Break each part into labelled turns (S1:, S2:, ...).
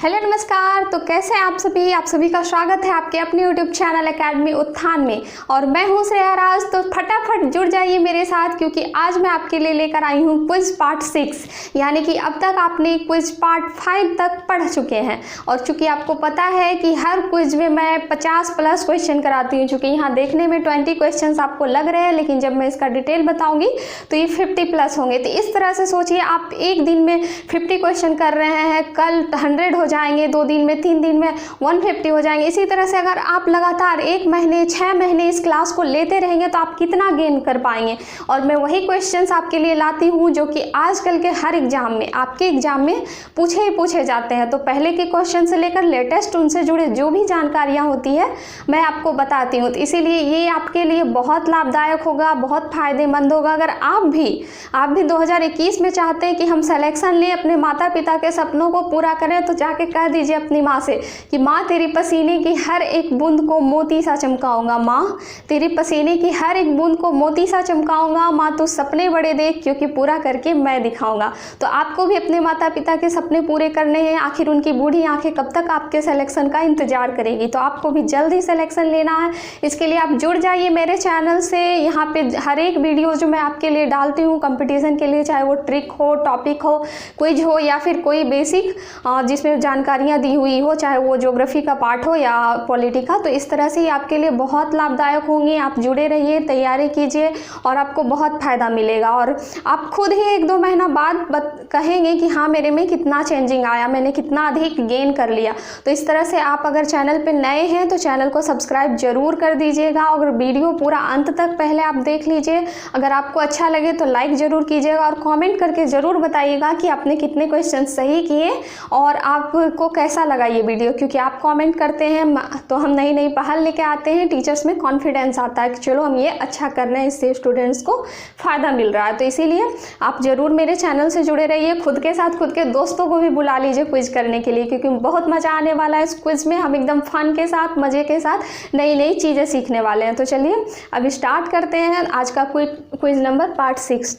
S1: Hello नमस्कार। तो कैसे हैं आप सभी का स्वागत है आपके अपने यूट्यूब चैनल एकेडमी उत्थान में। और मैं हूं श्रेया राज। तो फटाफट जुड़ जाइए मेरे साथ, क्योंकि आज मैं आपके लिए लेकर आई हूं क्विज पार्ट 6, यानी कि अब तक आपने क्विज पार्ट 5 तक पढ़ चुके हैं। और चूंकि आपको पता है कि हर क्विज में मैं 50 प्लस क्वेश्चन कराती हूँ, चूँकि यहाँ देखने में 20 क्वेश्चन आपको लग रहे हैं, लेकिन जब मैं इसका डिटेल बताऊँगी तो ये 50 प्लस होंगे। तो इस तरह से सोचिए, आप एक दिन में 50 क्वेश्चन कर रहे हैं, कल 100 हो जाएंगे, 2 दिन में, 3 दिन में 150 हो जाएंगे। इसी तरह से अगर आप लगातार 1 महीने 6 महीने इस क्लास को लेते रहेंगे तो आप कितना गेन कर पाएंगे। और मैं वही क्वेश्चंस आपके लिए लाती हूँ जो कि आजकल के हर एग्जाम में, आपके एग्जाम में पूछे जाते हैं। तो पहले के क्वेश्चन से लेकर लेटेस्ट उनसे जुड़े जो भी जानकारियाँ होती है मैं आपको बताती हूँ। तो इसीलिए ये आपके लिए बहुत लाभदायक होगा, बहुत फायदेमंद होगा। अगर आप भी 2021 में चाहते हैं कि हम सिलेक्शन लें, अपने माता पिता के सपनों को पूरा करें, तो जाके कह दीजिए अपनी माँ से कि माँ तेरी पसीने की हर एक बूंद को मोती सा चमकाऊंगा। माँ तेरी पसीने की हर एक बूंद को मोती सा चमकाऊंगा। माँ तू सपने बड़े देख, क्योंकि पूरा करके मैं दिखाऊंगा। तो आपको भी अपने माता पिता के सपने पूरे करने हैं। आखिर उनकी बूढ़ी आंखें कब तक आपके सिलेक्शन का इंतजार करेगी। तो आपको भी जल्द ही सिलेक्शन लेना है। इसके लिए आप जुड़ जाइए मेरे चैनल से। यहाँ पे हर एक वीडियो जो मैं आपके लिए डालती हूँ कंपटीशन के लिए, चाहे वो ट्रिक हो, टॉपिक हो, क्विज हो, या फिर कोई बेसिक जिसमें जानकारियाँ दी हुई हो, चाहे वो ज्योग्राफी का पार्ट हो या पॉलिटी का, तो इस तरह से ही आपके लिए बहुत लाभदायक होंगे। आप जुड़े रहिए, तैयारी कीजिए और आपको बहुत फ़ायदा मिलेगा। और आप खुद ही 1-2 महीना बाद कहेंगे कि हाँ मेरे में कितना चेंजिंग आया, मैंने कितना अधिक गेन कर लिया। तो इस तरह से आप अगर चैनल पे नए हैं तो चैनल को सब्सक्राइब जरूर कर दीजिएगा। और वीडियो पूरा अंत तक पहले आप देख लीजिए। अगर आपको अच्छा लगे तो लाइक ज़रूर कीजिएगा और कमेंट करके ज़रूर बताइएगा कि आपने कितने क्वेश्चन सही किए और आपको कैसा लगा ये वीडियो। क्योंकि आप कमेंट करते हैं तो हम नई पहल लेके आते हैं, टीचर्स में कॉन्फिडेंस आता है कि चलो हम ये अच्छा कर रहे हैं, इससे स्टूडेंट्स को फ़ायदा मिल रहा है। तो इसीलिए आप ज़रूर मेरे चैनल से जुड़े रहिए। खुद के साथ खुद के दोस्तों को भी बुला लीजिए क्विज करने के लिए, क्योंकि बहुत मज़ा आने वाला है इस क्विज में। हम एकदम फन के साथ, मज़े के साथ नई चीज़ें सीखने वाले हैं। तो चलिए अब स्टार्ट करते हैं आज का क्विज नंबर पार्ट 6।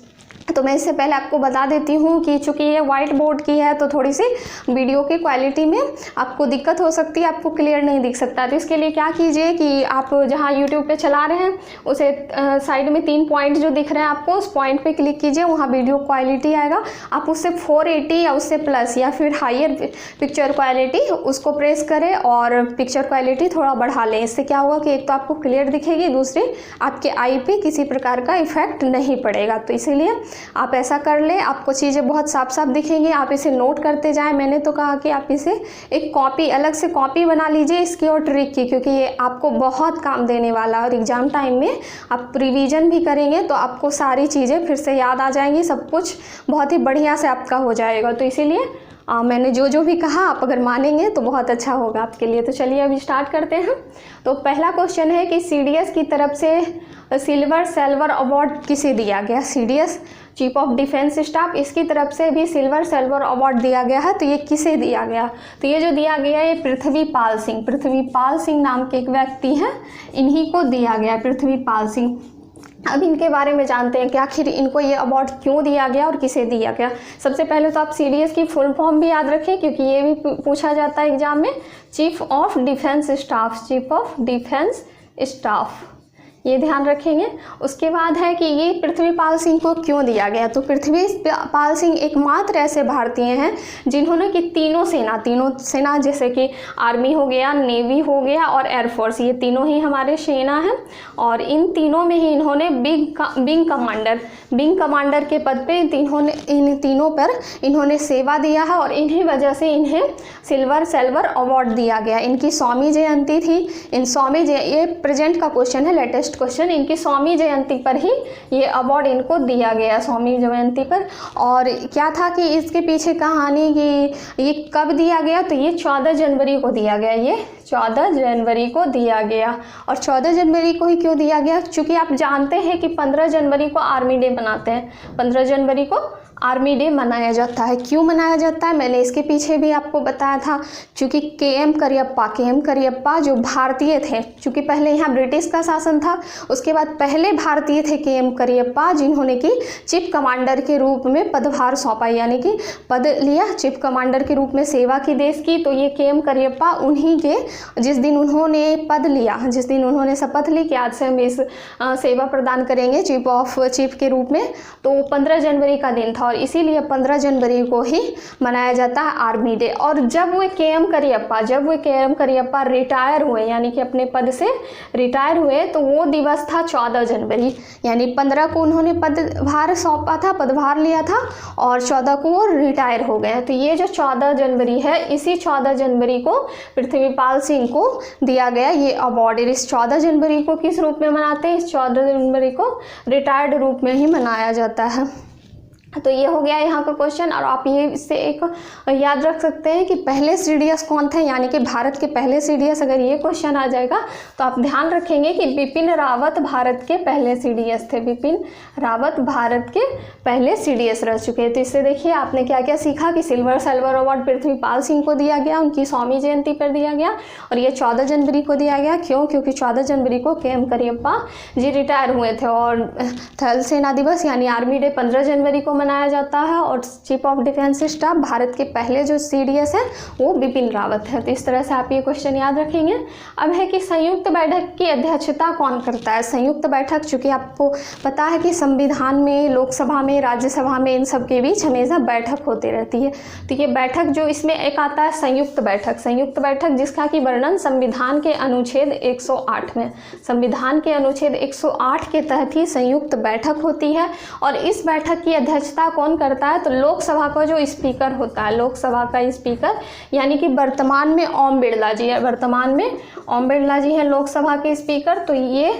S1: तो मैं इससे पहले आपको बता देती हूँ कि चूँकि ये वाइट बोर्ड की है तो थोड़ी सी वीडियो की क्वालिटी में आपको दिक्कत हो सकती है, आपको क्लियर नहीं दिख सकता। तो इसके लिए क्या कीजिए कि आप जहाँ यूट्यूब पे चला रहे हैं उसे साइड में 3 पॉइंट जो दिख रहे हैं आपको, उस पॉइंट पे क्लिक कीजिए, वहाँ वीडियो क्वालिटी आएगा। आप उससे 480 या उससे प्लस या फिर हायर पिक्चर क्वालिटी उसको प्रेस करें और पिक्चर क्वालिटी थोड़ा बढ़ा लें। इससे क्या होगा कि एक तो आपको क्लियर दिखेगी, दूसरी आपके आई पे किसी प्रकार का इफेक्ट नहीं पड़ेगा। तो इसीलिए आप ऐसा कर ले, आपको चीज़ें बहुत साफ साफ दिखेंगी। आप इसे नोट करते जाएं। मैंने तो कहा कि आप इसे एक कॉपी, अलग से कॉपी बना लीजिए इसकी और ट्रिक की, क्योंकि ये आपको बहुत काम देने वाला है। और एग्ज़ाम टाइम में आप रिवीजन भी करेंगे तो आपको सारी चीज़ें फिर से याद आ जाएंगी, सब कुछ बहुत ही बढ़िया से आपका हो जाएगा। तो इसीलिए मैंने जो भी कहा आप अगर मानेंगे तो बहुत अच्छा होगा आपके लिए। तो चलिए अभी स्टार्ट करते हैं। तो पहला क्वेश्चन है कि CDS की तरफ से सिल्वर अवार्ड किसे दिया गया। CDS chief of defence staff, इसकी तरफ से भी सिल्वर अवार्ड दिया गया है। तो ये किसे दिया गया, तो ये जो दिया गया है ये पृथ्वीपाल सिंह नाम के एक व्यक्ति हैं, इन्हीं को दिया गया, पृथ्वीपाल सिंह। अब इनके बारे में जानते हैं कि आखिर इनको ये अवार्ड क्यों दिया गया और किसे दिया गया। सबसे पहले तो आप CDS की फुल फॉर्म भी याद रखें, क्योंकि ये भी पूछा जाता है एग्जाम में। चीफ ऑफ डिफेंस स्टाफ, ये ध्यान रखेंगे। उसके बाद है कि ये पृथ्वीपाल सिंह को क्यों दिया गया। तो पृथ्वीपाल सिंह एकमात्र ऐसे भारतीय हैं जिन्होंने कि तीनों सेना जैसे कि आर्मी हो गया, नेवी हो गया और एयरफोर्स, ये तीनों ही हमारे सेना हैं। और इन तीनों में ही इन्होंने विंग कमांडर के पद पे इन तीनों पर इन्होंने सेवा दिया है। और इन्हीं वजह से इन्हें सिल्वर अवार्ड दिया गया। इनकी स्वामी जयंती थी। ये प्रेजेंट का क्वेश्चन है, लेटेस्ट क्वेश्चन। इनकी स्वामी जयंती पर ही ये अवार्ड इनको दिया गया, स्वामी जयंती पर। और क्या था कि इसके पीछे कहानी कि ये कब दिया गया, तो ये 14 जनवरी को दिया गया। ये 14 जनवरी को दिया गया। और 14 जनवरी को ही क्यों दिया गया, क्योंकि आप जानते हैं कि 15 जनवरी को आर्मी डे मनाते हैं। 15 जनवरी को आर्मी डे मनाया जाता है। क्यों मनाया जाता है, मैंने इसके पीछे भी आपको बताया था। क्योंकि के.एम. करियप्पा जो भारतीय थे, क्योंकि पहले यहाँ ब्रिटिश का शासन था, उसके बाद पहले भारतीय थे के.एम. करियप्पा, जिन्होंने कि चीफ कमांडर के रूप में पदभार सौंपा, यानी कि पद लिया, चीफ कमांडर के रूप में सेवा की देश की। तो ये के.एम. करियप्पा उन्हीं के, जिस दिन उन्होंने पद लिया, जिस दिन उन्होंने शपथ ली कि आज से हम इस सेवा प्रदान करेंगे चीफ के रूप में, तो 15 जनवरी का दिन था और इसीलिए 15 जनवरी को ही मनाया जाता है आर्मी डे। और जब वे के.एम. करियप्पा रिटायर हुए, यानी कि अपने पद से रिटायर हुए, तो वो दिवस था 14 जनवरी, यानी 15 को उन्होंने पदभार सौंपा था, पदभार लिया था, और 14 को वो रिटायर हो गए। तो ये जो 14 जनवरी है, इसी 14 जनवरी को पृथ्वीपाल सिंह को दिया गया ये अवार्ड। इस 14 जनवरी को किस रूप में मनाते हैं, इस 14 जनवरी को रिटायर्ड रूप में ही मनाया जाता है। तो ये हो गया यहाँ का क्वेश्चन। और आप ये इससे एक याद रख सकते हैं कि पहले सीडीएस कौन थे, यानी कि भारत के पहले सीडीएस, अगर ये क्वेश्चन आ जाएगा तो आप ध्यान रखेंगे कि बिपिन रावत भारत के पहले सीडीएस थे। बिपिन रावत भारत के पहले सीडीएस रह चुके हैं। तो इससे देखिए आपने क्या क्या सीखा कि सिल्वर अवार्ड पृथ्वीपाल सिंह को दिया गया, उनकी 100वीं जयंती पर दिया गया, और ये 14 जनवरी को दिया गया। क्यों? क्योंकि 14 जनवरी को के.एम. करियप्पा जी रिटायर हुए थे। और थल सेना दिवस यानी आर्मी डे 15 जनवरी को मनाया जाता है। और chief of defence staff Bharat के पहले जो सीडीएस है वो बिपिन रावत है। तो इस तरह से आप ये क्वेश्चन याद रखेंगे। अब है कि संयुक्त बैठक की अध्यक्षता कौन करता है। संयुक्त बैठक, चूँकि आपको पता है कि संविधान में, लोकसभा में, राज्यसभा में, इन सब के बीच हमेशा बैठक होती रहती है। तो ये बैठक जो इसमें एक आता है संयुक्त बैठक जिसका कि वर्णन संविधान के अनुच्छेद 108 में, संविधान के अनुच्छेद 108 के तहत ही संयुक्त बैठक होती है। और इस बैठक की अध्यक्षता कौन करता है, तो लोकसभा का जो स्पीकर होता है, लोकसभा का स्पीकर, यानी कि वर्तमान में ओम बिरला जी है, वर्तमान में ओम बिरला जी हैं लोकसभा के स्पीकर। तो ये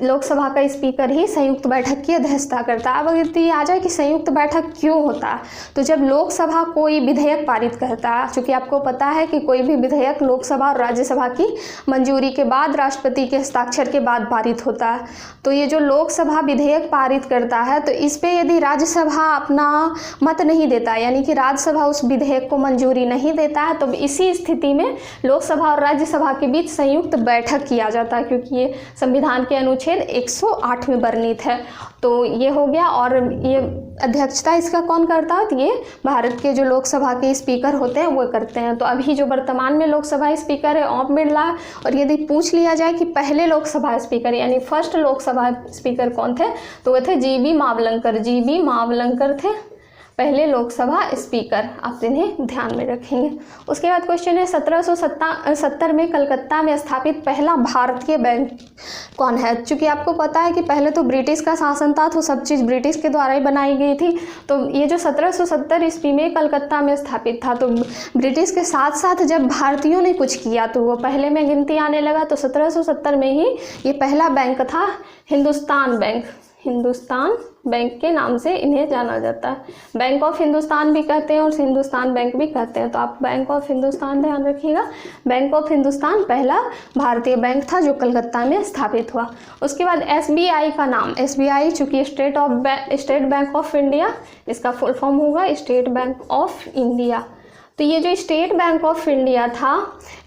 S1: लोकसभा का स्पीकर ही संयुक्त बैठक की अध्यक्षता करता है। अब अगर ये आ जाए कि संयुक्त बैठक क्यों होता है, तो जब लोकसभा कोई विधेयक पारित करता है, चूँकि आपको पता है कि कोई भी विधेयक लोकसभा और राज्यसभा की मंजूरी के बाद, राष्ट्रपति के हस्ताक्षर के बाद पारित होता है। तो ये जो लोकसभा विधेयक पारित करता है, तो इस पर यदि राज्यसभा अपना मत नहीं देता, यानी कि राज्यसभा उस विधेयक को मंजूरी नहीं देता है, तो इसी स्थिति में लोकसभा और राज्यसभा के बीच संयुक्त बैठक किया जाता है, क्योंकि ये संविधान के अनुच्छेद 108 में वर्णित है। तो ये हो गया। और ये अध्यक्षता इसका कौन करता है, तो ये भारत के जो लोकसभा के स्पीकर होते हैं वो करते हैं। तो अभी जो वर्तमान में लोकसभा स्पीकर है ओम बिरला। और यदि पूछ लिया जाए कि पहले लोकसभा स्पीकर यानी फर्स्ट लोकसभा स्पीकर कौन थे, तो वो थे जी.बी. मावलंकर थे पहले लोकसभा स्पीकर। आप इन्हें ध्यान में रखेंगे। उसके बाद क्वेश्चन है 1770 में कलकत्ता में स्थापित पहला भारतीय बैंक कौन है। चूँकि आपको पता है कि पहले तो ब्रिटिश का शासन था, तो सब चीज़ ब्रिटिश के द्वारा ही बनाई गई थी। तो ये जो 1770 ईस्वी में कलकत्ता में स्थापित था, तो ब्रिटिश के साथ साथ जब भारतीयों ने कुछ किया तो वो पहले में गिनती आने लगा। तो 1770 में ही ये पहला बैंक था हिंदुस्तान बैंक के नाम से इन्हें जाना जाता है। बैंक ऑफ हिंदुस्तान भी कहते हैं और हिंदुस्तान बैंक भी कहते हैं। तो आप बैंक ऑफ हिंदुस्तान ध्यान रखिएगा। बैंक ऑफ हिंदुस्तान पहला भारतीय बैंक था जो कलकत्ता में स्थापित हुआ। उसके बाद एसबीआई का नाम, एसबीआई चूँकि स्टेट बैंक ऑफ इंडिया, इसका फुल फॉर्म होगा स्टेट बैंक ऑफ इंडिया। तो ये जो स्टेट बैंक ऑफ इंडिया था,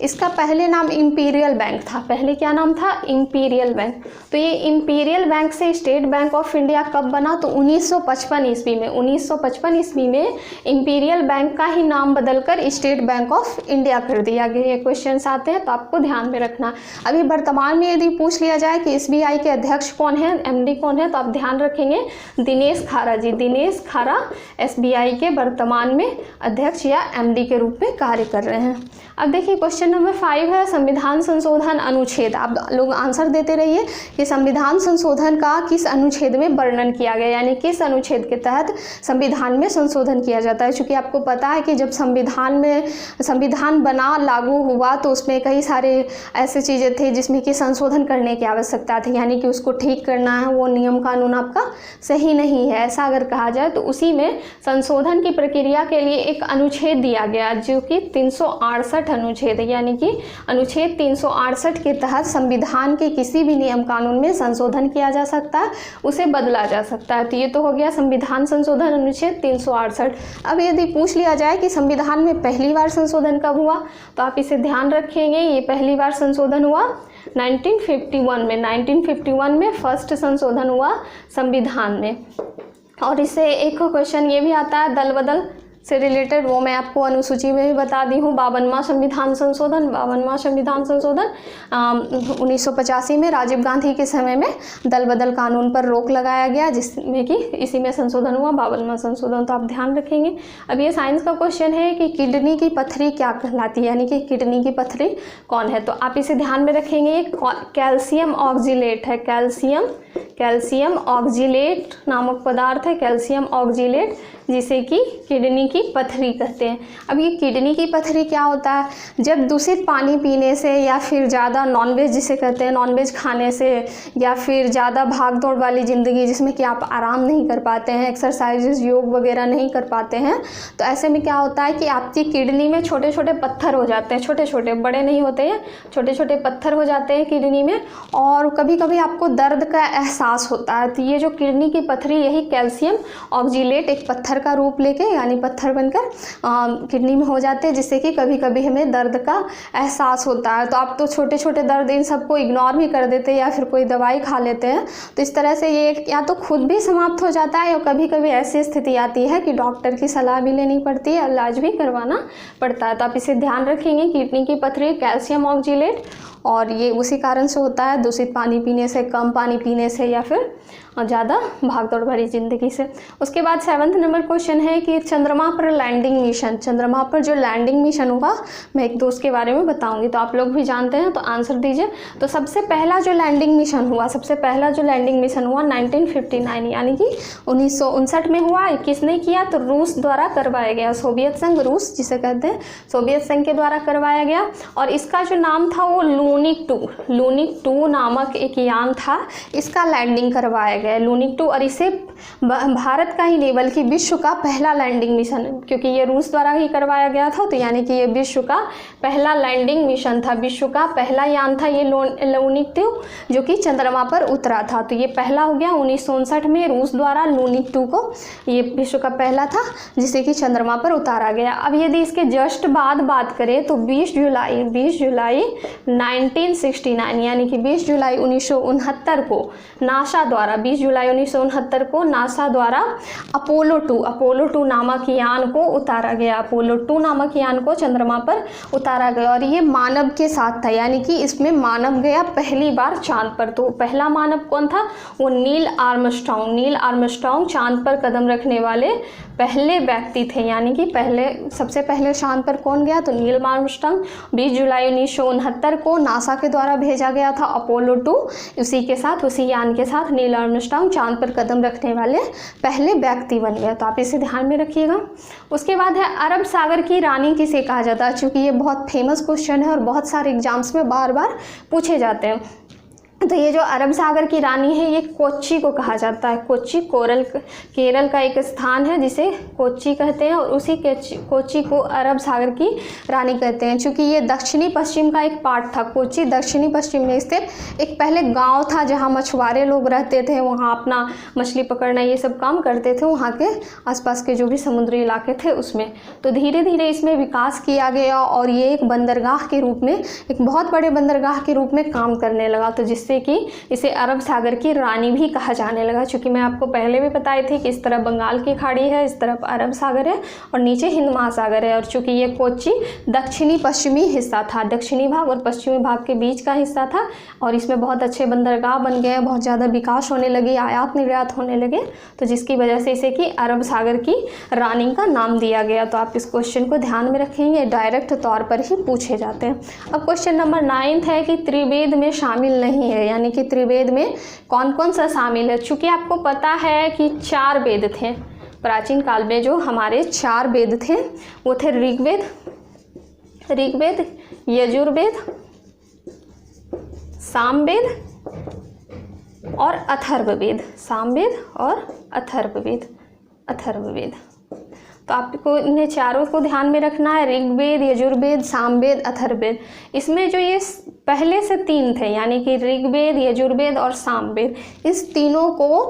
S1: इसका पहले नाम इंपीरियल बैंक था। पहले क्या नाम था, इंपीरियल बैंक। तो ये इंपीरियल बैंक से स्टेट बैंक ऑफ इंडिया कब बना, तो 1955 ईस्वी में। 1955 ईस्वी में इंपीरियल बैंक का ही नाम बदलकर स्टेट बैंक ऑफ इंडिया कर दिया गया। ये क्वेश्चन आते हैं तो आपको ध्यान में रखना। अभी वर्तमान में यदि पूछ लिया जाए कि एसबीआई के अध्यक्ष कौन है, एमडी कौन है, तो आप ध्यान रखेंगे दिनेश खारा जी। दिनेश खारा एसबीआई के वर्तमान में अध्यक्ष या एमडी के रूप में कार्य कर रहे हैं। अब देखिए क्वेश्चन नंबर 5 है संविधान संशोधन अनुच्छेद। आप लोग आंसर देते रहिए कि संविधान संशोधन का किस अनुच्छेद में वर्णन किया गया, यानी किस अनुच्छेद के तहत संविधान में संशोधन किया जाता है। क्योंकि आपको पता है कि जब संविधान बना, लागू हुआ, तो उसमें कई सारे ऐसे चीज़ें थी जिसमें कि संशोधन करने की आवश्यकता थी, यानी कि उसको ठीक करना है, वो नियम कानून आपका सही नहीं है, ऐसा अगर कहा जाए तो उसी में संशोधन की प्रक्रिया के लिए एक अनुच्छेद दिया किया गया, जो कि 368 अनुच्छेद यानी कि अनुच्छेद 368 के तहत संविधान के किसी भी नियम कानून में संशोधन किया जा सकता है, उसे बदला जा सकता है। तो ये तो हो गया संविधान संशोधन अनुच्छेद 368। अब यदि पूछ लिया जाए कि संविधान में पहली बार संशोधन कब हुआ, तो आप इसे ध्यान रखेंगे। ये पहली बार संशोधन हुआ 1951 में। 1951 में फर्स्ट संशोधन हुआ संविधान में। और इससे एक क्वेश्चन ये भी आता है दल बदल से रिलेटेड, वो मैं आपको अनुसूची में भी बता दी हूँ। 52वां संविधान संशोधन, 52वां संविधान संशोधन 1985 में राजीव गांधी के समय में दल बदल कानून पर रोक लगाया गया, जिसमें कि इसी में संशोधन हुआ 52वां संशोधन। तो आप ध्यान रखेंगे। अब ये साइंस का क्वेश्चन है कि किडनी की पत्थरी क्या कहलाती है, यानी कि किडनी की पत्थरी कौन है। तो आप इसे ध्यान में रखेंगे। कैल्शियम ऑक्जिलेट है, कैल्शियम ऑक्जिलेट नामक पदार्थ है, कैल्शियम ऑक्जिलेट, जिसे कि किडनी की पत्थरी कहते हैं। अब ये किडनी की पत्थरी क्या होता है, जब दूषित पानी पीने से या फिर ज़्यादा नॉनवेज जिसे कहते हैं नॉनवेज खाने से, या फिर ज़्यादा भाग दौड़ वाली ज़िंदगी जिसमें कि आप आराम नहीं कर पाते हैं, एक्सरसाइजेस योग वगैरह नहीं कर पाते हैं, तो ऐसे में क्या होता है कि आपकी किडनी में छोटे छोटे पत्थर हो जाते हैं, छोटे छोटे, बड़े नहीं होते हैं, छोटे छोटे पत्थर हो जाते हैं किडनी में, और कभी कभी आपको दर्द का एहसास होता है। तो ये जो किडनी की पत्थरी, यही कैल्शियम ऑक्जिलेट एक पत्थर का रूप लेके यानी पत्थर बनकर किडनी में हो जाते हैं, जिससे कि कभी कभी हमें दर्द का एहसास होता है। तो आप तो छोटे छोटे दर्द इन सबको इग्नोर भी कर देते हैं या फिर कोई दवाई खा लेते हैं। तो इस तरह से ये या तो खुद भी समाप्त हो जाता है, या कभी कभी ऐसी स्थिति आती है कि डॉक्टर की सलाह भी लेनी पड़ती है, इलाज भी करवाना पड़ता है। तो आप इसे ध्यान रखेंगे। किडनी की पत्थरी कैल्शियम ऑक्जिलेट, और ये उसी कारण से होता है, दूषित पानी पीने से, कम पानी पीने से, या फिर ज़्यादा भागदौड़ भरी ज़िंदगी से। उसके बाद 7वां नंबर क्वेश्चन है कि चंद्रमा पर लैंडिंग मिशन, चंद्रमा पर जो लैंडिंग मिशन हुआ, मैं एक दो उसके बारे में बताऊंगी, तो आप लोग भी जानते हैं तो आंसर दीजिए। तो सबसे पहला जो लैंडिंग मिशन हुआ, सबसे पहला जो लैंडिंग मिशन हुआ 1959 यानी कि 1959 में हुआ। किसने किया, तो रूस द्वारा करवाया गया, सोवियत संघ, रूस जिसे कहते हैं, सोवियत संघ के द्वारा करवाया गया। और इसका जो नाम था वो लूनिक 2 नामक एक यान था, इसका लैंडिंग करवाया गया लूनिक 2। और इसे भारत का ही नहीं बल्कि विश्व का पहला लैंडिंग मिशन, क्योंकि ये रूस द्वारा ही करवाया गया था, तो यानी कि ये विश्व का पहला लैंडिंग मिशन था, विश्व का पहला यान था ये लूनिक 2 जो कि चंद्रमा पर उतरा था। तो ये पहला हो गया 1959 में रूस द्वारा लूनिक 2 को, ये विश्व का पहला था जिसे कि चंद्रमा पर उतारा गया। अब यदि इसके जस्ट बाद बात करें तो 20 जुलाई 1969 यानी कि 20 जुलाई 1969 को नासा द्वारा, 20 जुलाई 1969 को नासा द्वारा अपोलो 2 नामक यान को उतारा गया, अपोलो 2 नामक यान को चंद्रमा पर उतारा गया। और ये मानव के साथ था, यानी कि इसमें मानव गया पहली बार चांद पर। तो पहला मानव कौन था, वो नील आर्मस्ट्रॉन्ग चांद पर कदम रखने वाले पहले व्यक्ति थे, यानी कि सबसे पहले चांद पर कौन गया, तो नील आर्मस्ट्रॉन्ग। 20 जुलाई 1969 को नासा के द्वारा भेजा गया था अपोलो 2, उसी यान के साथ नील आर्मस्ट्रॉन्ग चांद पर कदम रखने वाले पहले व्यक्ति बन गए। तो आप इसे ध्यान में रखिएगा। उसके बाद है अरब सागर की रानी किसे कहा जाता है, चूँकि ये बहुत फेमस क्वेश्चन है और बहुत सारे एग्जाम्स में बार बार पूछे जाते हैं। तो ये जो अरब सागर की रानी है ये कोच्चि को कहा जाता है। कोच्चि केरल का एक स्थान है जिसे कोच्चि कहते हैं, और उसी कोच्चि को अरब सागर की रानी कहते हैं। चूँकि ये दक्षिणी पश्चिम का एक पार्ट था, कोच्चि दक्षिणी पश्चिम में स्थित एक पहले गांव था जहां मछुआरे लोग रहते थे, वहां अपना मछली पकड़ना ये सब काम करते थे, वहां के आसपास के जो भी समुद्री इलाके थे उसमें। तो धीरे धीरे इसमें विकास किया गया और ये एक बंदरगाह के रूप में, एक बहुत बड़े बंदरगाह के रूप में काम करने लगा, तो जिससे कि इसे अरब सागर की रानी भी कहा जाने लगा। चूँकि मैं आपको पहले भी बताई थी कि इस तरफ बंगाल की खाड़ी है, इस तरफ अरब सागर है और नीचे हिंद महासागर है। और चूँकि ये कोच्चि दक्षिणी पश्चिमी हिस्सा था, दक्षिणी भाग और पश्चिमी भाग के बीच का हिस्सा था, और इसमें बहुत अच्छे बंदरगाह बन गए, बहुत ज़्यादा विकास होने लगी, आयात निर्यात होने लगे, तो जिसकी वजह से इसे कि अरब सागर की रानी का नाम दिया गया। तो आप इस क्वेश्चन को ध्यान में रखेंगे, डायरेक्ट तौर पर ही पूछे जाते हैं। अब क्वेश्चन नंबर 9 है कि त्रिवेद में शामिल नहीं है, यानी कि त्रिवेद में कौन कौन सा शामिल है। चूँकि आपको पता है कि 4 वेद थे प्राचीन काल में, जो हमारे 4 वेद थे वो थे ऋग्वेद, यजुर्वेद, सामवेद और अथर्ववेद, सामवेद और अथर्ववेद। तो आपको इन्हें चारों को ध्यान में रखना है, ऋग्वेद, यजुर्वेद, सामवेद, अथर्ववेद। इसमें जो ये पहले से 3 थे यानी कि ऋग्वेद, यजुर्वेद और सामवेद, इस तीनों को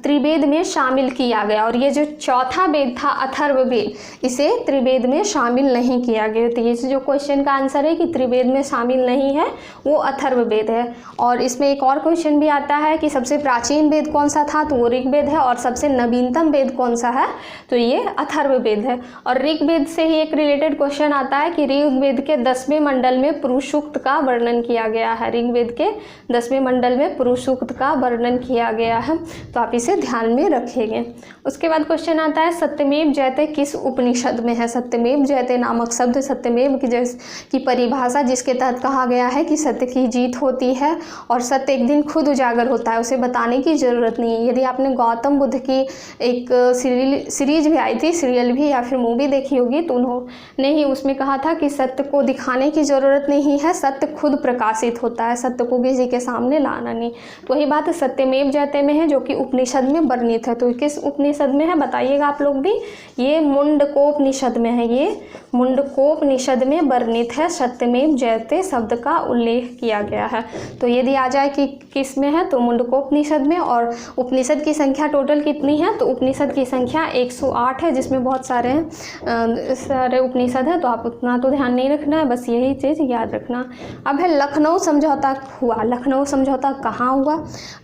S1: त्रिवेद में शामिल किया गया और ये जो चौथा वेद था अथर्ववेद, इसे त्रिवेद में शामिल नहीं किया गया। तो ये जो क्वेश्चन का आंसर है कि त्रिवेद में शामिल नहीं है वो अथर्ववेद है। और इसमें एक और क्वेश्चन भी आता है कि सबसे प्राचीन वेद कौन सा था, तो वो ऋग्वेद है। और सबसे नवीनतम वेद कौन सा है, तो ये अथर्ववेद है। और ऋग्वेद से ही एक रिलेटेड क्वेश्चन आता है कि ऋग्वेद के 10वें मंडल में पुरुष सूक्त का वर्णन किया गया है। ऋग्वेद के 10वें मंडल में पुरुष सूक्त का वर्णन किया गया है, तो आप इसे ध्यान में रखेंगे। उसके बाद क्वेश्चन आता है सत्यमेव जयते किस उपनिषद में है। सत्यमेव जयते नामक शब्द, सत्यमेव की परिभाषा जिसके तहत कहा गया है कि सत्य की जीत होती है और सत्य एक दिन खुद उजागर होता है, उसे बताने की ज़रूरत नहीं है। यदि आपने गौतम बुद्ध की एक सीरीज भी आई थी, सीरियल भी या फिर मूवी देखी होगी, तो उन्होंने ही उसमें कहा था कि सत्य को दिखाने की ज़रूरत नहीं है, सत्य खुद प्रकाशित होता है, सत्य को किसी के सामने लाना नहीं। तो वही बात सत्यमेव जयते में है जो कि उपनिषद में वर्णित है। तो किस उपनिषद में है बताइएगा आप लोग भी, ये मुंडकोपनिषद में है, ये मुंडकोपनिषद में वर्णित है, सत्यमेव जयते शब्द का उल्लेख किया गया है। तो यदि आ जाए कि किस में है, तो मुंडकोपनिषद में। और उपनिषद की संख्या टोटल कितनी है, तो उपनिषद की संख्या 108 है, जिसमें बहुत सारे उपनिषद है, तो आप उतना तो ध्यान नहीं रखना है, बस यही चीज़ याद रखना। अब है लखनऊ समझौता हुआ। लखनऊ समझौता कहाँ हुआ,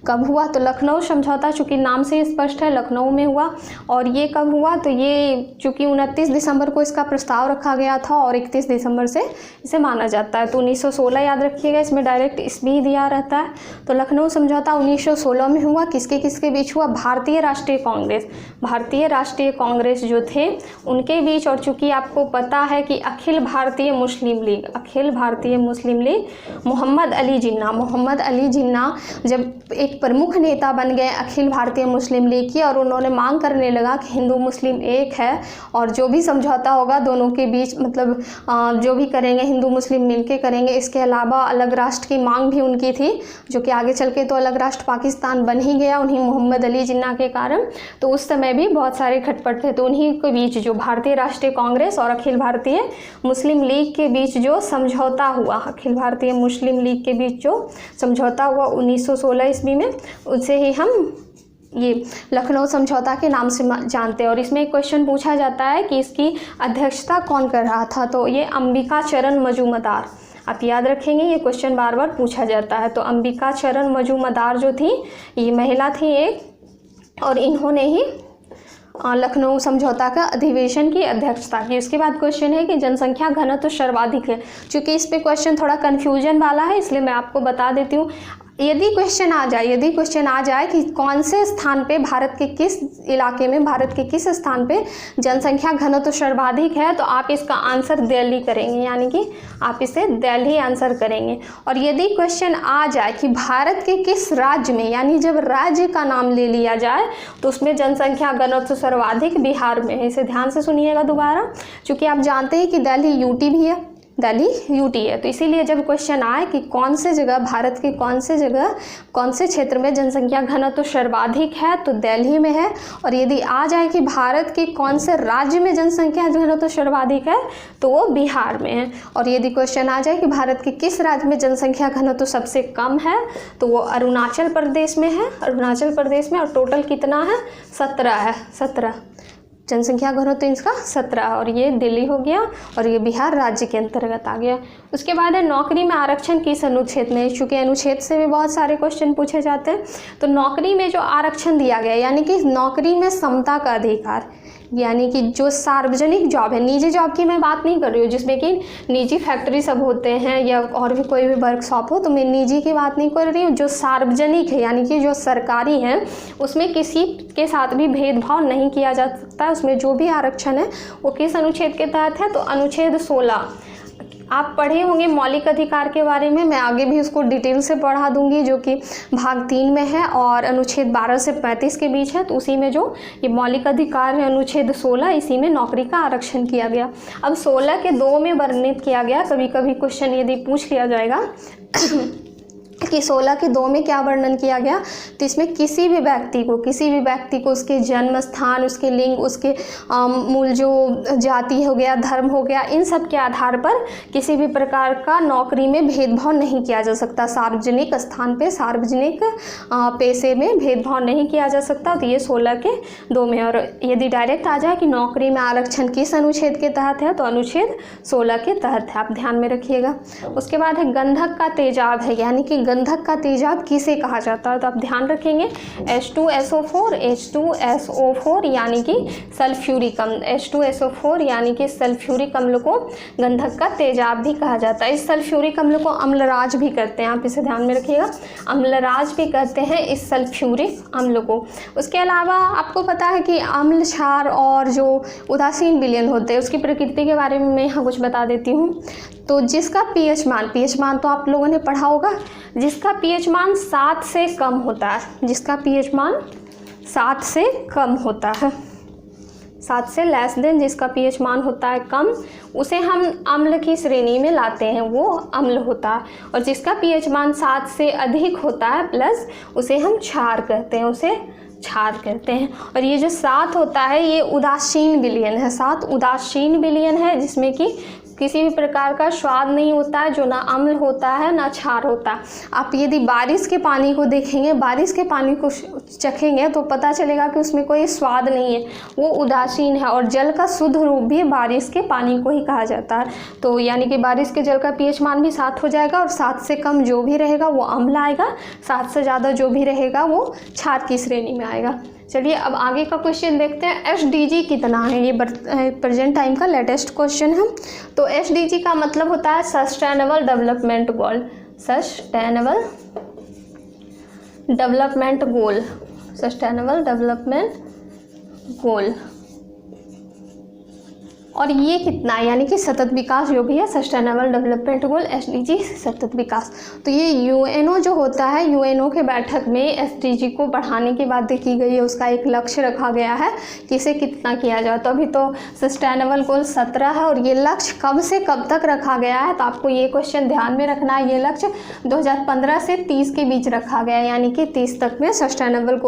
S1: कब हुआ, तो लखनऊ समझौता चूँकि नाम से स्पष्ट है लखनऊ में हुआ। और ये कब हुआ, तो ये चूँकि 29 दिसंबर को इसका प्रस्ताव रखा गया था और 31 दिसंबर से इसे माना जाता है। तो 1916 याद रखिएगा, इसमें डायरेक्ट ईस्वी दिया रहता है। तो लखनऊ समझौता 1916 में हुआ। किसके किसके बीच हुआ, भारतीय राष्ट्रीय कांग्रेस जो थे उनके बीच। और चूँकि आपको पता है कि अखिल भारतीय मुस्लिम लीग मोहम्मद अली जिन्ना जब एक प्रमुख नेता बन गए अखिल भारतीय मुस्लिम लीग की, और उन्होंने मांग करने लगा कि हिंदू मुस्लिम एक है और जो भी समझौता होगा दोनों के बीच, मतलब जो भी करेंगे हिंदू मुस्लिम मिलके करेंगे। इसके अलावा अलग राष्ट्र की मांग भी उनकी थी, जो कि आगे चल के तो अलग राष्ट्र पाकिस्तान बन ही गया उन्हीं मोहम्मद अली जिन्ना के कारण। तो उस समय भी बहुत सारे खटपट थे। तो उन्हीं के बीच जो भारतीय राष्ट्रीय कांग्रेस और अखिल भारतीय मुस्लिम लीग के बीच जो समझौता हुआ, अखिल भारतीय मुस्लिम लीग के बीच जो समझौता हुआ 1916 ईस्वी में, उससे ही हम ये लखनऊ समझौता के नाम से जानते हैं। और इसमें एक क्वेश्चन पूछा जाता है कि इसकी अध्यक्षता कौन कर रहा था, तो ये अंबिका चरण मजूमदार। आप याद रखेंगे, ये क्वेश्चन बार बार पूछा जाता है। तो अंबिका चरण मजूमदार जो थी, ये महिला थी एक, और इन्होंने ही लखनऊ समझौता का अधिवेशन की अध्यक्षता की। उसके बाद क्वेश्चन है कि जनसंख्या घनत्व सर्वाधिक है। चूँकि इस पे क्वेश्चन थोड़ा कन्फ्यूजन वाला है, इसलिए मैं आपको बता देती हूँ। यदि क्वेश्चन आ जाए कि कौन से स्थान पे भारत के किस इलाके में, भारत के किस स्थान पे जनसंख्या घनत्व सर्वाधिक है, तो आप इसका आंसर दिल्ली करेंगे, यानी कि आप इसे दिल्ली आंसर करेंगे। और यदि क्वेश्चन आ जाए कि भारत के किस राज्य में, यानी जब राज्य का नाम ले लिया जाए तो उसमें जनसंख्या घनत्व सर्वाधिक बिहार में है। इसे ध्यान से सुनिएगा दोबारा, क्योंकि आप जानते हैं कि दिल्ली यूटी भी है, दिल्ली यूटी है। तो इसीलिए जब क्वेश्चन आए कि कौन से जगह, भारत के कौन से जगह, कौन से क्षेत्र में जनसंख्या घनत्व सर्वाधिक है, तो दिल्ली में है। और यदि आ जाए कि भारत के कौन से राज्य में जनसंख्या घनत्व सर्वाधिक है, तो वो बिहार में है। और यदि क्वेश्चन आ जाए कि भारत के किस राज्य में जनसंख्या घनत्व सबसे कम है, तो वो अरुणाचल प्रदेश में है, अरुणाचल प्रदेश में। और टोटल कितना है, 17 है, 17 जनसंख्या घनत्व इसका 17, और ये दिल्ली हो गया और ये बिहार राज्य के अंतर्गत आ गया। उसके बाद है नौकरी में आरक्षण किस अनुच्छेद में, चूँकि अनुच्छेद से भी बहुत सारे क्वेश्चन पूछे जाते हैं। तो नौकरी में जो आरक्षण दिया गया, यानी कि नौकरी में समता का अधिकार, यानी कि जो सार्वजनिक जॉब है, निजी जॉब की मैं बात नहीं कर रही हूँ जिसमें कि निजी फैक्ट्री सब होते हैं या और भी कोई भी वर्कशॉप हो, तो मैं निजी की बात नहीं कर रही हूँ। जो सार्वजनिक है, यानी कि जो सरकारी है, उसमें किसी के साथ भी भेदभाव नहीं किया जा सकता। उसमें जो भी आरक्षण है वो किस अनुच्छेद के तहत है, तो अनुच्छेद 16। आप पढ़े होंगे मौलिक अधिकार के बारे में, मैं आगे भी उसको डिटेल से पढ़ा दूंगी, जो कि भाग 3 में है और अनुच्छेद 12 से 35 के बीच है। तो उसी में जो ये मौलिक अधिकार है अनुच्छेद 16, इसी में नौकरी का आरक्षण किया गया। अब 16 के 2 में वर्णित किया गया। कभी कभी क्वेश्चन यदि पूछ लिया जाएगा कि 16 के 2 में क्या वर्णन किया गया, तो इसमें किसी भी व्यक्ति को उसके जन्म स्थान, उसके लिंग, उसके मूल जो जाति हो गया, धर्म हो गया, इन सब के आधार पर किसी भी प्रकार का नौकरी में भेदभाव नहीं किया जा सकता। सार्वजनिक स्थान पे, सार्वजनिक पेशे में भेदभाव नहीं किया जा सकता। तो ये 16 के 2 में। और यदि डायरेक्ट आ जाए कि नौकरी में आरक्षण किस अनुच्छेद के तहत है, तो अनुच्छेद 16 के तहत है, आप ध्यान में रखिएगा। उसके बाद है गंधक का तेजाब है, यानी कि गंधक का तेजाब किसे कहा जाता है, तो आप ध्यान रखेंगे H2SO4 यानी कि सल्फ्यूरिक अम्ल, H2SO4 यानी कि सल्फ्यूरिक अम्ल को गंधक का तेजाब भी कहा जाता है। इस सल्फ्यूरिक अम्ल को अम्लराज भी कहते हैं, आप इसे ध्यान में रखिएगा, अम्लराज भी कहते हैं इस सल्फ्यूरिक अम्ल को। उसके अलावा आपको पता है कि अम्ल, क्षार और जो उदासीन विलयन होते हैं उसकी प्रकृति के बारे में मैं यहाँ कुछ बता देती हूँ। तो जिसका pH मान तो आप लोगों ने पढ़ा होगा, जिसका pH मान 7 से कम होता है, जिसका pH मान 7 से कम होता है, 7 से लेस देन जिसका pH मान होता है कम, उसे हम अम्ल की श्रेणी में लाते हैं, वो अम्ल होता है। और जिसका pH मान 7 से अधिक होता है प्लस, उसे हम क्षार कहते हैं, उसे क्षार कहते हैं। और ये जो 7 होता है ये उदासीन विलयन है, 7 उदासीन विलयन है, जिसमें कि किसी भी प्रकार का स्वाद नहीं होता है, जो ना अम्ल होता है ना क्षार होता है। आप यदि बारिश के पानी को देखेंगे, बारिश के पानी को चखेंगे तो पता चलेगा कि उसमें कोई स्वाद नहीं है, वो उदासीन है। और जल का शुद्ध रूप भी बारिश के पानी को ही कहा जाता है। तो यानी कि बारिश के जल का pH मान भी 7 हो जाएगा, और 7 से कम जो भी रहेगा वो अम्ल आएगा, 7 से ज़्यादा जो भी रहेगा वो क्षार की श्रेणी में आएगा। चलिए अब आगे का क्वेश्चन देखते हैं। SDG कितना है, ये प्रेजेंट टाइम का लेटेस्ट क्वेश्चन है। तो SDG का मतलब होता है sustainable development goal, sustainable development goal, sustainable development goal. और ये कितना, यानी कि सतत विकास जो भी है, सस्टेनेबल डेवलपमेंट गोल SDG सतत विकास। तो ये UNO जो होता है, UNO के बैठक में SDG को बढ़ाने की बात देखी गई है, उसका एक लक्ष्य रखा गया है कि इसे कितना किया जाए। तो अभी तो सस्टेनेबल गोल 17 है, और ये लक्ष्य कब से कब तक रखा गया है, तो आपको ये क्वेश्चन ध्यान में रखना है। ये लक्ष्य 2015 से 30 के बीच रखा गया है, यानी कि 30 तक में सस्टेनेबल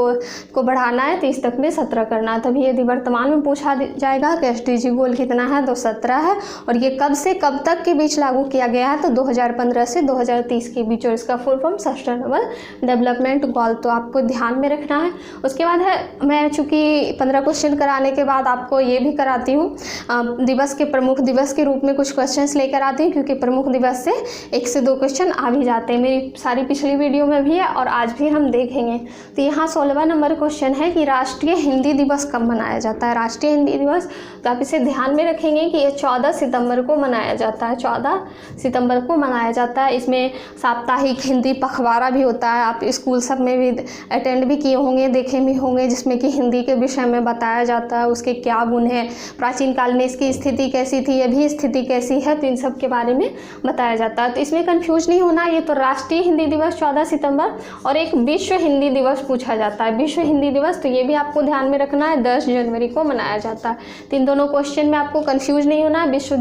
S1: को बढ़ाना है, 30 तक में 17 करना है। तभी यदि वर्तमान में पूछा जाएगा कि SDG गोल कितना है, तो 17 है। और ये कब से कब तक के बीच लागू किया गया है, तो 2015 से 2030 के बीच, और इसका full form sustainable development goal, तो आपको ध्यान में रखना है। उसके बाद है, मैं चूँकि 15 क्वेश्चन कराने के बाद आपको ये भी कराती हूँ, दिवस के प्रमुख दिवस के रूप में कुछ क्वेश्चंस लेकर आती हूँ, क्योंकि प्रमुख दिवस से 1 से 2 क्वेश्चन आ भी जाते हैं, मेरी सारी पिछली वीडियो में भी है और आज भी हम देखेंगे। तो यहाँ 16वां नंबर क्वेश्चन है कि राष्ट्रीय हिंदी दिवस कब मनाया जाता है। राष्ट्रीय हिंदी दिवस, तो आप इसे ध्यान में रखेंगे कि ये 14 सितंबर को मनाया जाता है, 14 सितंबर को मनाया जाता है। इसमें साप्ताहिक हिंदी पखवाड़ा भी होता है, आप स्कूल सब में भी अटेंड भी किए होंगे, देखे भी होंगे, जिसमें कि हिंदी के विषय में बताया जाता है, उसके क्या गुण हैं, प्राचीन काल में इसकी स्थिति कैसी थी, अभी स्थिति कैसी है, तो इन सब के बारे में बताया जाता है। तो इसमें कंफ्यूज नहीं होना, ये तो राष्ट्रीय हिंदी दिवस 14 सितंबर और एक विश्व हिंदी दिवस पूछा जाता है, विश्व हिंदी दिवस, तो ये भी आपको ध्यान में रखना है, 10 जनवरी को मनाया जाता है। तो इन दोनों क्वेश्चन में आपको कंफ्यूज नहीं होना है, विश्व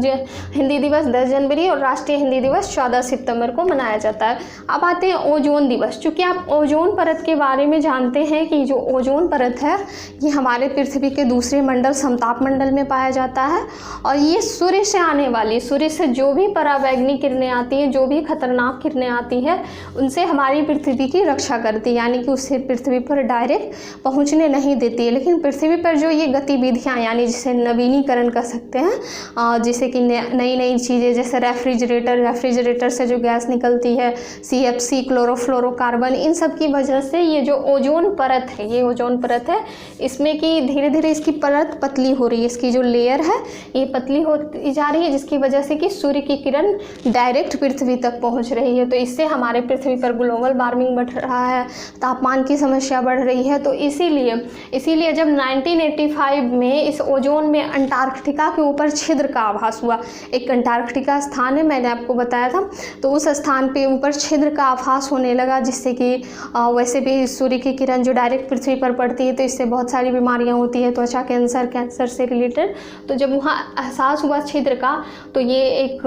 S1: हिंदी दिवस 10 जनवरी और राष्ट्रीय हिंदी दिवस 14 सितंबर को मनाया जाता है। अब आते हैं ओजोन दिवस। चूँकि आप ओजोन परत के बारे में जानते हैं कि जो ओजोन परत है ये हमारे पृथ्वी के दूसरे मंडल समताप मंडल में पाया जाता है, और ये सूर्य से आने वाली, सूर्य से जो भी परावैंगनी किरणें आती हैं, जो भी खतरनाक किरणें आती हैं, उनसे हमारी पृथ्वी की रक्षा करती है, यानी कि उससे पृथ्वी पर डायरेक्ट पहुंचने नहीं देती है। लेकिन पृथ्वी पर जो ये गतिविधियां, यानी जिसे नवीनीकरण कर सकते हैं, जैसे कि नई नई चीज़ें, जैसे रेफ्रिजरेटर से जो गैस निकलती है, CFC क्लोरोफ्लोरोकार्बन, इन सब की वजह से ये जो ओजोन परत है, ये ओजोन परत है, इसमें कि धीरे धीरे इसकी परत पतली हो रही है, इसकी जो लेयर है ये पतली होती जा रही है, जिसकी वजह से कि सूर्य की किरण डायरेक्ट पृथ्वी तक पहुंच रही है। तो इससे हमारे पृथ्वी पर ग्लोबल वार्मिंग बढ़ रहा है, तापमान की समस्या बढ़ रही है। तो इसीलिए जब 1985 में इस ओजोन में अंटार्कटिका के ऊपर छिद्र का आभास हुआ, एक अंटार्कटिका स्थान है, मैंने आपको बताया था, तो उस स्थान पे ऊपर छिद्र का आभास होने लगा, जिससे कि वैसे भी सूर्य की किरण जो डायरेक्ट पृथ्वी पर पड़ती है तो इससे बहुत सारी बीमारियां होती है, त्वचा कैंसर से रिलेटेड। तो जब वहाँ एहसास हुआ छिद्र का, तो ये एक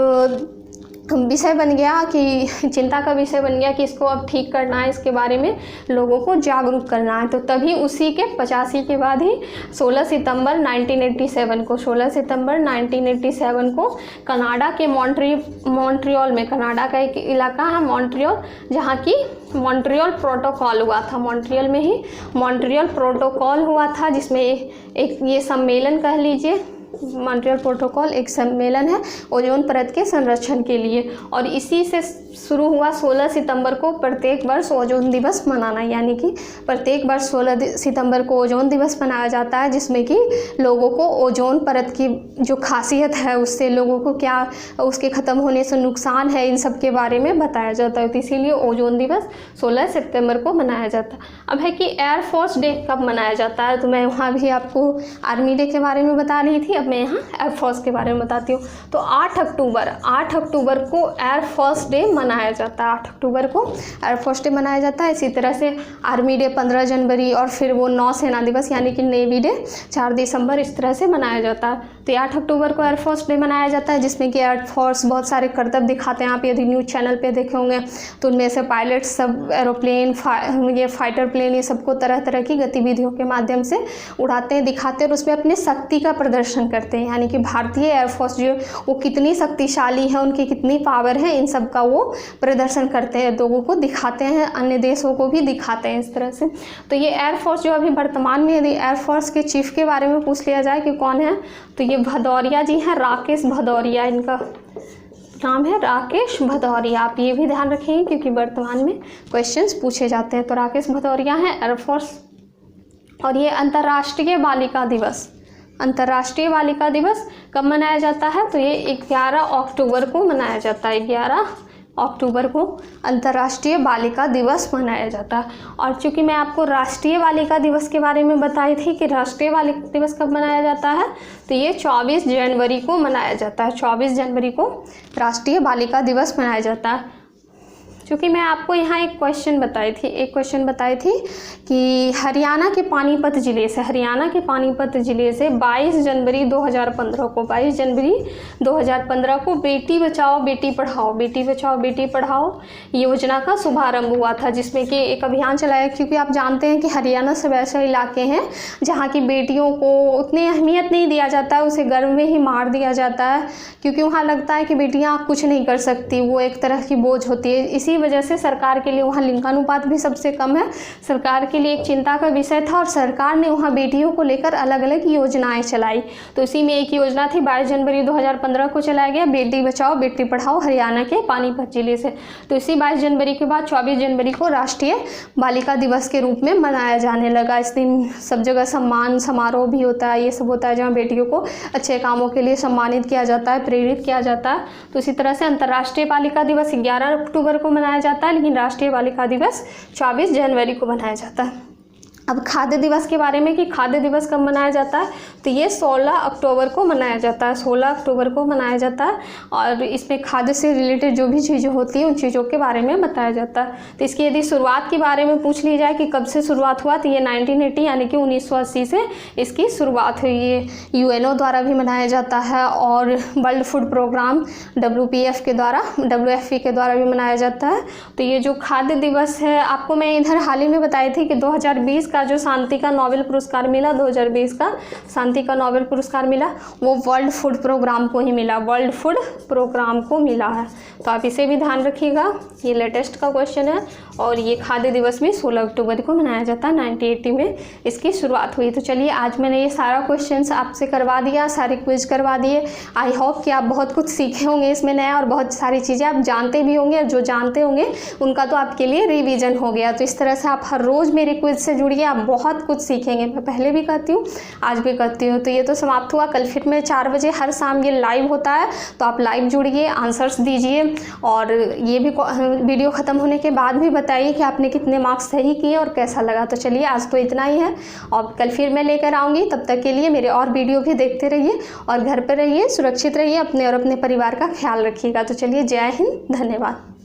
S1: विषय बन गया कि चिंता का विषय बन गया कि इसको अब ठीक करना है, इसके बारे में लोगों को जागरूक करना है। तो तभी उसी के 85 के बाद ही 16 सितंबर 1987 को कनाडा के मॉन्ट्रियल में, कनाडा का एक इलाका है मॉन्ट्रियल, जहाँ की मॉन्ट्रियल प्रोटोकॉल हुआ था। मॉन्ट्रियल में ही मॉन्ट्रियल प्रोटोकॉल हुआ था, जिसमें एक ये सम्मेलन कह लीजिए, मॉन्ट्रियल प्रोटोकॉल एक सम्मेलन है ओजोन परत के संरक्षण के लिए, और इसी से शुरू हुआ 16 सितंबर को प्रत्येक वर्ष ओजोन दिवस मनाना। यानी कि प्रत्येक वर्ष 16 सितंबर को ओजोन दिवस मनाया जाता है, जिसमें कि लोगों को ओजोन परत की जो खासियत है, उससे लोगों को क्या, उसके ख़त्म होने से नुकसान है, इन सब के बारे में बताया जाता है। तो इसीलिए ओजोन दिवस 16 सितंबर को मनाया जाता है। अब है कि एयरफोर्स डे कब मनाया जाता है, तो मैं वहाँ भी आपको आर्मी डे के बारे में बता रही थी, अब मैं यहाँ एयरफोर्स के बारे में बताती हूँ। तो 8 अक्टूबर को एयरफोर्स डे मनाया जाता है। 8 अक्टूबर को एयरफोर्स डे मनाया जाता है। इसी तरह से आर्मी डे 15 जनवरी, और फिर वो नौसेना दिवस यानी कि नेवी डे 4 दिसंबर, इस तरह से मनाया जाता है। तो 8 अक्टूबर को एयरफोर्स डे मनाया जाता है, जिसमें कि एयरफोर्स बहुत सारे करतब दिखाते हैं। आप यदि न्यूज़ चैनल पे देखे होंगे तो उनमें से पायलट सब एरोप्लेन, ये फाइटर प्लेन, ये सबको तरह तरह की गतिविधियों के माध्यम से उड़ाते हैं, दिखाते हैं, और उसमें अपने शक्ति का प्रदर्शन करते हैं। यानी कि भारतीय एयरफोर्स जो वो कितनी शक्तिशाली है, उनकी कितनी पावर है, इन सब का वो प्रदर्शन करते हैं, लोगों को दिखाते हैं, अन्य देशों को भी दिखाते हैं इस तरह से। तो ये एयरफोर्स जो अभी वर्तमान में, यदि एयरफोर्स के चीफ के बारे में पूछ लिया जाए कि कौन है, तो ये भदौरिया जी हैं, राकेश भदौरिया, इनका नाम है राकेश भदौरिया। आप ये भी ध्यान रखेंगे क्योंकि वर्तमान में क्वेश्चंस पूछे जाते हैं। तो राकेश भदौरिया हैं एयरफोर्स। और ये अंतर्राष्ट्रीय बालिका दिवस कब मनाया जाता है, तो ये 11 अक्टूबर को मनाया जाता है। 11 अक्टूबर को अंतर्राष्ट्रीय बालिका दिवस मनाया जाता है। और चूँकि मैं आपको राष्ट्रीय बालिका दिवस के बारे में बताई थी कि राष्ट्रीय बालिका दिवस कब मनाया जाता है, तो ये 24 जनवरी को मनाया जाता है। 24 जनवरी को राष्ट्रीय बालिका दिवस मनाया जाता है। क्योंकि मैं आपको यहाँ एक क्वेश्चन बताई थी कि हरियाणा के पानीपत ज़िले से 22 जनवरी 2015 को बेटी बचाओ बेटी पढ़ाओ योजना का शुभारंभ हुआ था, जिसमें कि एक अभियान चलाया। क्योंकि आप जानते हैं कि हरियाणा सब ऐसे इलाके हैं जहाँ की बेटियों को उतनी अहमियत नहीं दिया जाता है, उसे गर्भ में ही मार दिया जाता है, क्योंकि वहाँ लगता है कि बेटियाँ कुछ नहीं कर सकती, वो एक तरह की बोझ होती है। इसी वजह से सरकार के लिए वहाँ लिंगानुपात भी सबसे कम है, सरकार के लिए एक चिंता का विषय था, और सरकार ने वहाँ बेटियों को लेकर अलग अलग योजनाएं चलाई। तो इसी में एक योजना थी 22 जनवरी 2015 को चलाया गया, बेटी बचाओ बेटी पढ़ाओ, हरियाणा के पानीपत जिले से। तो इसी 22 जनवरी के बाद 24 जनवरी को राष्ट्रीय बालिका दिवस के रूप में मनाया जाने लगा। इस दिन सब जगह सम्मान समारोह भी होता है, ये सब होता है, जहाँ बेटियों को अच्छे कामों के लिए सम्मानित किया जाता है, प्रेरित किया जाता है। तो इसी तरह से अंतर्राष्ट्रीय बालिका दिवस 11 अक्टूबर को मनाया जाता है, लेकिन राष्ट्रीय बालिका दिवस 24 जनवरी को मनाया जाता है। अब खाद्य दिवस के बारे में कि खाद्य दिवस कब मनाया जाता है, तो ये 16 अक्टूबर को मनाया जाता है। 16 अक्टूबर को मनाया जाता है, और इसमें खाद्य से रिलेटेड जो भी चीज़ें होती हैं उन चीज़ों के बारे में बताया जाता है। तो इसकी यदि शुरुआत के बारे में पूछ ली जाए कि कब से शुरुआत हुआ, तो ये 1980 यानी कि 1980 से इसकी शुरुआत हुई। ये UNO द्वारा भी मनाया जाता है, और वर्ल्ड फूड प्रोग्राम WFP के द्वारा भी मनाया जाता है। तो ये जो खाद्य दिवस है, आपको मैं इधर हाल ही में बताई थी कि 2020 का जो शांति का नोबेल पुरस्कार मिला, 2020 का शांति का नोबेल पुरस्कार मिला, वो वर्ल्ड फूड प्रोग्राम को ही मिला, वर्ल्ड फूड प्रोग्राम को मिला है। तो आप इसे भी ध्यान रखिएगा, ये लेटेस्ट का क्वेश्चन है। और ये खाद्य दिवस भी 16 अक्टूबर को मनाया जाता है, 1980 में इसकी शुरुआत हुई। तो चलिए, आज मैंने ये सारा क्वेश्चन आपसे करवा दिया, सारे क्विज करवा दिए। आई होप कि आप बहुत कुछ सीखे होंगे इसमें नया, और बहुत सारी चीज़ें आप जानते भी होंगे, और जो जानते होंगे उनका तो आपके लिए रिवीजन हो गया। तो इस तरह से आप हर रोज़ मेरे क्विज से जुड़िए, आप बहुत कुछ सीखेंगे। मैं पहले भी कहती हूँ, आज भी करती हूँ। तो ये तो समाप्त हुआ। कल फिर मैं 4 बजे हर शाम ये लाइव होता है, तो आप लाइव जुड़िए, आंसर्स दीजिए, और ये भी वीडियो ख़त्म होने के बाद भी बताइए कि आपने कितने मार्क्स सही किए और कैसा लगा। तो चलिए, आज तो इतना ही है, और कल फिर मैं लेकर आऊँगी। तब तक के लिए मेरे और वीडियो भी देखते रहिए, और घर पर रहिए, सुरक्षित रहिए, अपने और अपने परिवार का ख्याल रखिएगा। तो चलिए, जय हिंद, धन्यवाद।